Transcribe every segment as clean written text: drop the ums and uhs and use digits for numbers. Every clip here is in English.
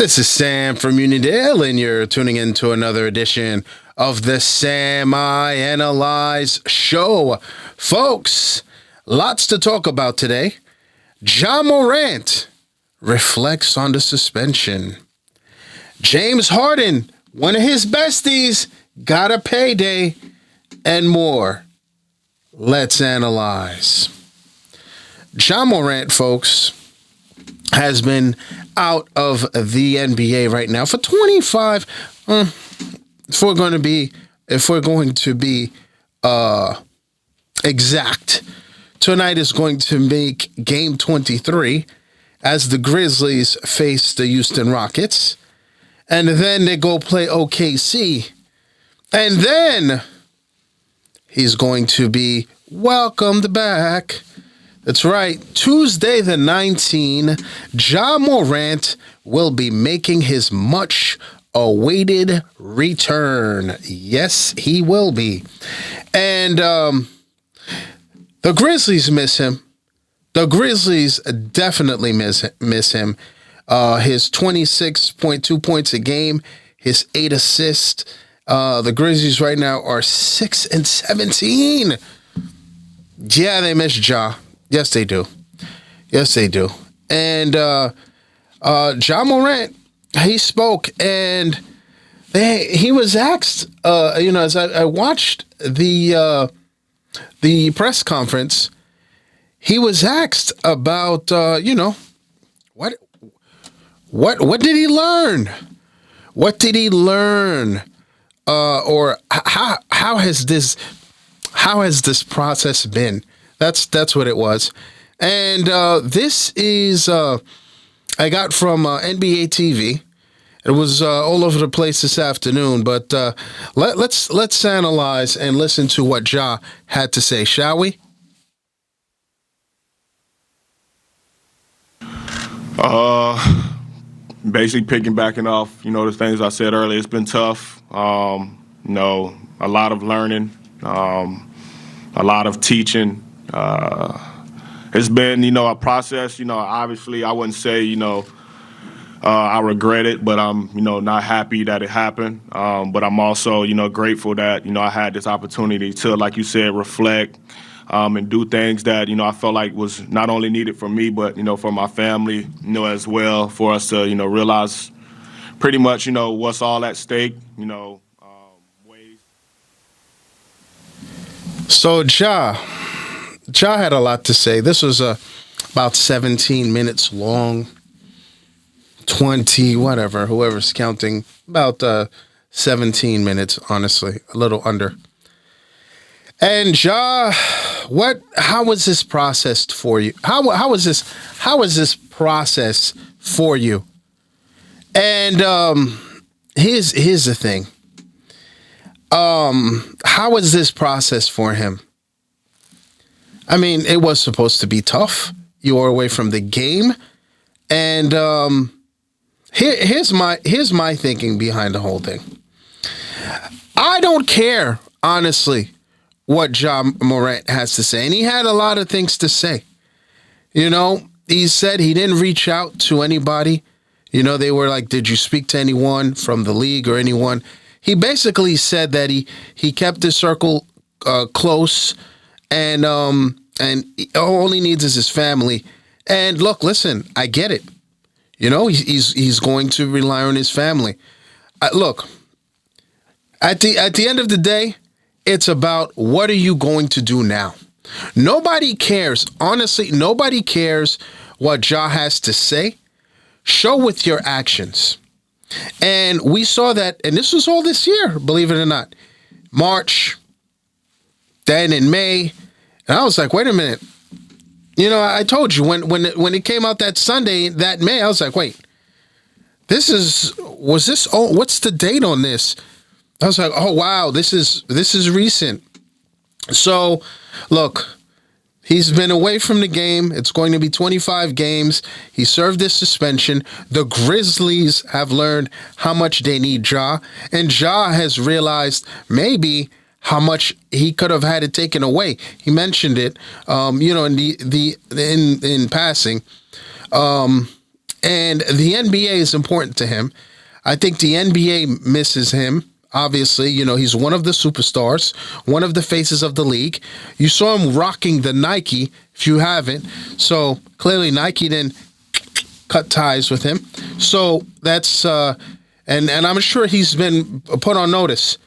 This is Sam from Unidale, and you're tuning into another edition of the Sam I Analyze Show. Folks, lots to talk about today. Morant reflects on the suspension. James Harden, one of his besties, got a payday, and more. Let's analyze. Morant, folks, has been out of the NBA right now for 25. If we're going to be exact, tonight is going to make game 23 as the Grizzlies face the Houston Rockets, and then they go play OKC, and then he's going to be welcomed back. That's right. Tuesday the 19th, Morant will be making his much-awaited return. Yes, he will be. And the Grizzlies miss him. The Grizzlies definitely miss him. His 26.2 points a game, his 8 assists. The Grizzlies right now are 6-17. Yeah, they miss Ja. Yes, they do. Yes, they do. And Morant, he spoke, and he was asked, as I watched the press conference, he was asked about, what did he learn? What did he learn? Or how has this process been? That's what it was. And this is I got from NBA TV. It was all over the place this afternoon, but let's analyze and listen to what Ja had to say, shall we? Basically piggybacking off, the things I said earlier. It's been tough. A lot of learning, a lot of teaching. It's been, a process. Obviously I wouldn't say, I regret it, but I'm, not happy that it happened. But I'm also, grateful that, I had this opportunity to, like you said, reflect and do things that, I felt like was not only needed for me, but, for my family, as well, for us to, realize pretty much, what's all at stake, ways. So Ja had a lot to say. This was about 17 minutes long, 20, whatever, whoever's counting, about 17 minutes, honestly, a little under. And how was this processed for you? How was this process for you? And here's the thing. How was this process for him? I mean, it was supposed to be tough. You were away from the game, and here's my thinking behind the whole thing. I don't care, honestly, what Morant has to say, and he had a lot of things to say. He said he didn't reach out to anybody. They were like, "Did you speak to anyone from the league or anyone?" He basically said that he kept his circle close. And all he needs is his family. And look, listen, I get it. He's going to rely on his family. Look, at the end of the day, it's about what are you going to do now? Nobody cares. Honestly, nobody cares what Ja has to say. Show with your actions. And we saw that, and this was all this year, believe it or not. March, then in May. And I was like, wait a minute. I told you when it came out that Sunday, that May, I was like, wait, what's the date on this? I was like, oh wow, this is recent. So look, he's been away from the game. It's going to be 25 games. He served his suspension. The Grizzlies have learned how much they need Ja, and Ja has realized maybe how much he could have had it taken away. He mentioned it, in passing. And the NBA is important to him. I think the NBA misses him. Obviously, he's one of the superstars, one of the faces of the league. You saw him rocking the Nike, if you haven't. So clearly Nike didn't cut ties with him. So that's, and I'm sure he's been put on notice.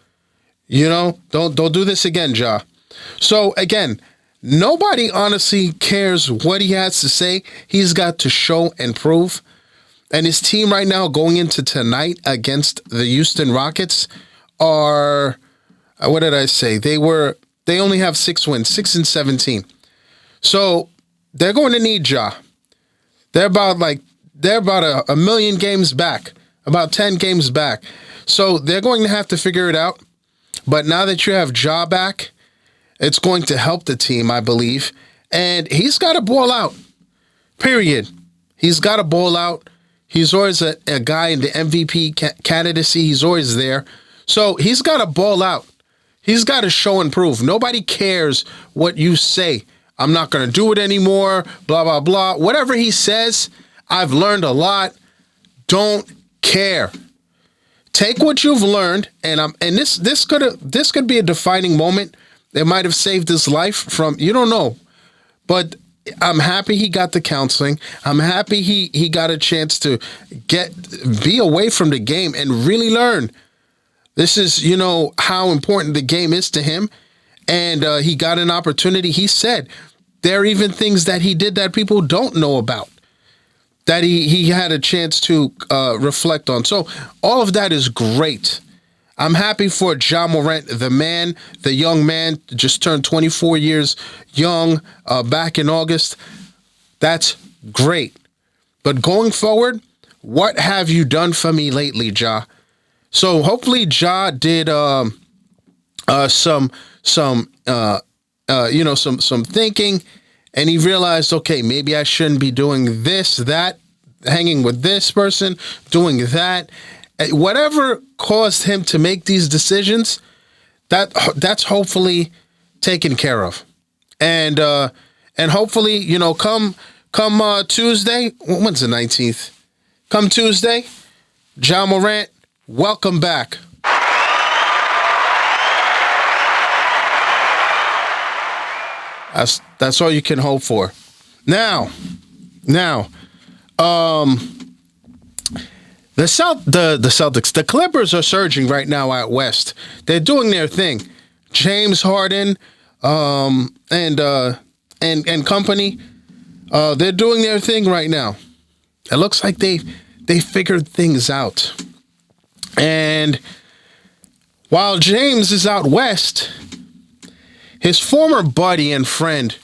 Don't do this again, Ja. So again, nobody honestly cares what he has to say. He's got to show and prove. And his team right now going into tonight against the Houston Rockets are, what did I say? They only have 6 wins, 6-17. So they're going to need Ja. They're about a million games back, about 10 games back. So they're going to have to figure it out. But now that you have Ja back, it's going to help the team, I believe. And he's got to ball out, period. He's got to ball out. He's always a guy in the MVP candidacy. He's always there. So he's got to ball out. He's got to show and prove. Nobody cares what you say. I'm not going to do it anymore, blah, blah, blah. Whatever he says, I've learned a lot. Don't care. Take what you've learned, and this could be a defining moment. It might have saved his life from, you don't know. But I'm happy he got the counseling. I'm happy he got a chance to be away from the game and really learn. This is, how important the game is to him. And he got an opportunity. He said there are even things that he did that people don't know about, that he had a chance to reflect on. So all of that is great. I'm happy for Ja Morant, the young man, just turned 24 years young back in August. That's great. But going forward, what have you done for me lately, Ja? So hopefully Ja did some thinking, and he realized, okay, maybe I shouldn't be doing this, that, hanging with this person, doing that. Whatever caused him to make these decisions, that's hopefully taken care of. And hopefully, come Tuesday, when's the 19th? Come Tuesday, Ja Morant, welcome back. That's all you can hope for. Now, the Celtics, the Clippers are surging right now out west. They're doing their thing. James Harden, and company, they're doing their thing right now. It looks like they figured things out. And while James is out west, his former buddy and friend,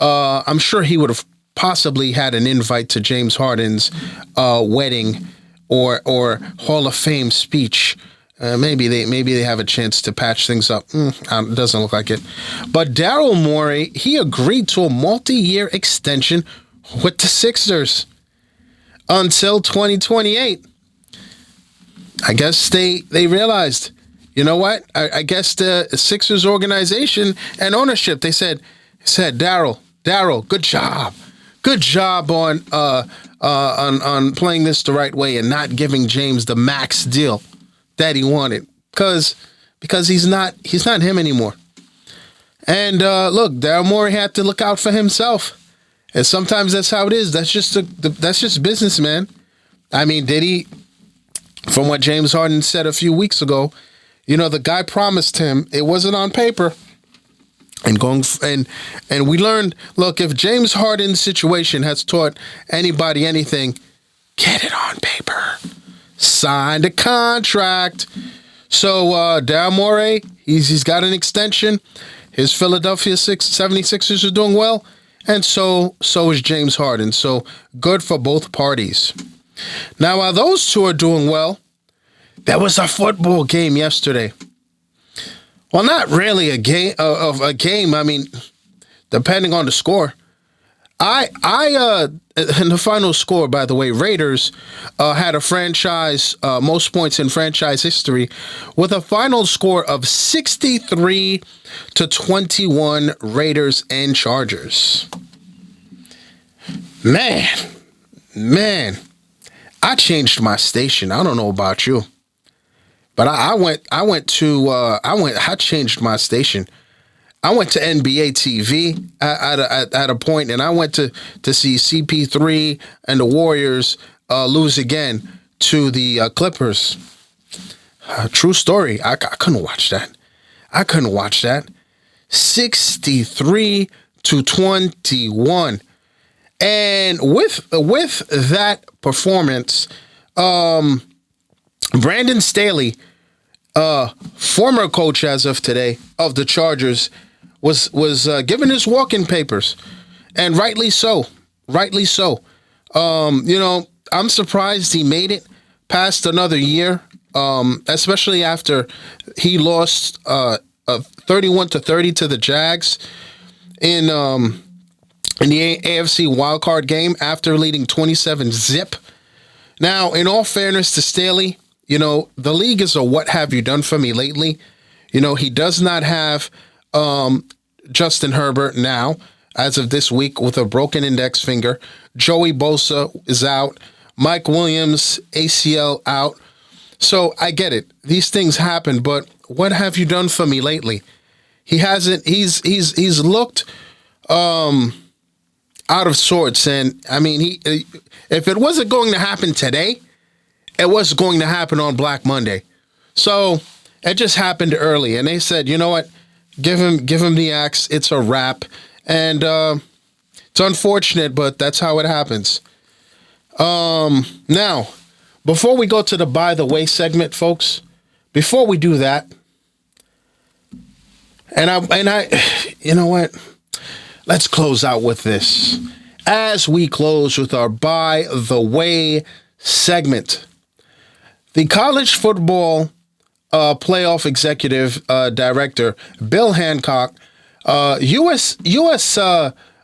I'm sure he would have possibly had an invite to James Harden's wedding or Hall of Fame speech. Maybe they have a chance to patch things up. It doesn't look like it. But Daryl Morey, he agreed to a multi-year extension with the Sixers until 2028. I guess they realized, you know what? I guess the Sixers organization and ownership, they said, Daryl, good job. Good job on playing this the right way and not giving James the max deal that he wanted, because he's not him anymore. And look, Daryl Morey had to look out for himself, and sometimes that's how it is. That's just business, man. I mean, did he? From what James Harden said a few weeks ago, the guy promised him, it wasn't on paper. And we learned, look, if James Harden's situation has taught anybody anything, get it on paper. Sign the contract. So Daryl Morey, he's got an extension. His Philadelphia 76ers are doing well, and so is James Harden. So good for both parties. Now, while those two are doing well, there was a football game yesterday. Well, not really a game. I mean, depending on the score. In the final score, by the way, Raiders had a franchise most points in franchise history with a final score of 63-21. Raiders and Chargers. Man, I changed my station. I don't know about you, but I changed my station. I went to NBA TV at a point, and I went to see CP3 and the Warriors lose again to the Clippers. True story. I couldn't watch that. 63-21. And with that performance, Brandon Staley, former coach as of today of the Chargers, was given his walking papers, and rightly so. I'm surprised he made it past another year, especially after he lost 31-30 to the Jags in the AFC wildcard game after leading 27-0. Now, in all fairness to Staley, the league is a what have you done for me lately. He does not have Justin Herbert now, as of this week, with a broken index finger. Joey Bosa is out. Mike Williams, ACL, out. So I get it. These things happen, but what have you done for me lately? He hasn't. He's looked out of sorts, and I mean, if it wasn't going to happen today, it was going to happen on Black Monday. So it just happened early, and they said, you know what, give him the axe. It's a wrap, and it's unfortunate, but that's how it happens. Now, before we go to the by the way segment, folks, before we do that, and I, you know what? Let's close out with this. As we close with our by the way segment, the college football playoff executive director Bill Hancock, U.S.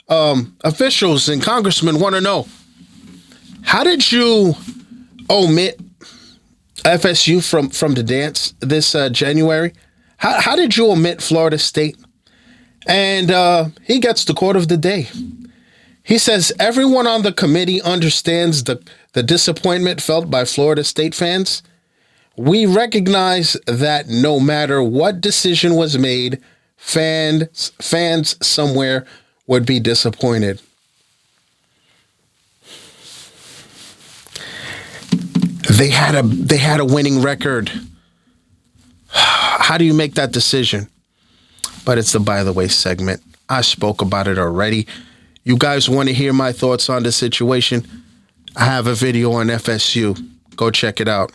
Officials and congressmen want to know, how did you omit FSU from the dance this January? How did you omit Florida State? And he gets the quote of the day. He says, everyone on the committee understands the disappointment felt by Florida State fans. We recognize that no matter what decision was made, fans somewhere would be disappointed. They had a winning record. How do you make that decision? But it's the by the way segment. I spoke about it already. You guys want to hear my thoughts on the situation? I have a video on FSU. Go check it out.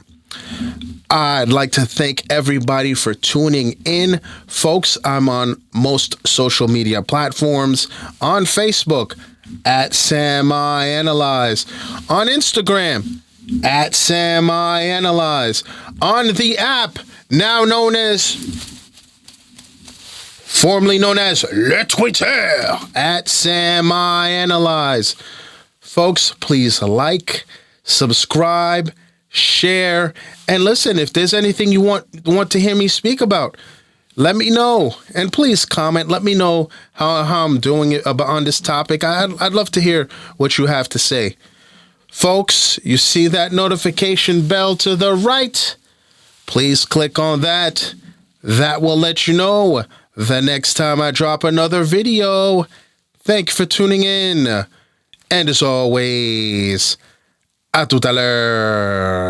I'd like to thank everybody for tuning in. Folks, I'm on most social media platforms. On Facebook, at Sam I Analyze. On Instagram, at Sam I Analyze. On the app, now known as, formerly known as Le Twitter, at Sam I Analyze. Folks, please like, subscribe, share, and listen. If there's anything you want to hear me speak about, let me know. And please comment. Let me know how I'm doing it on this topic. I'd love to hear what you have to say. Folks, you see that notification bell to the right? Please click on that. That will let you know the next time I drop another video. Thank you for tuning in. And as always, à tout à l'heure.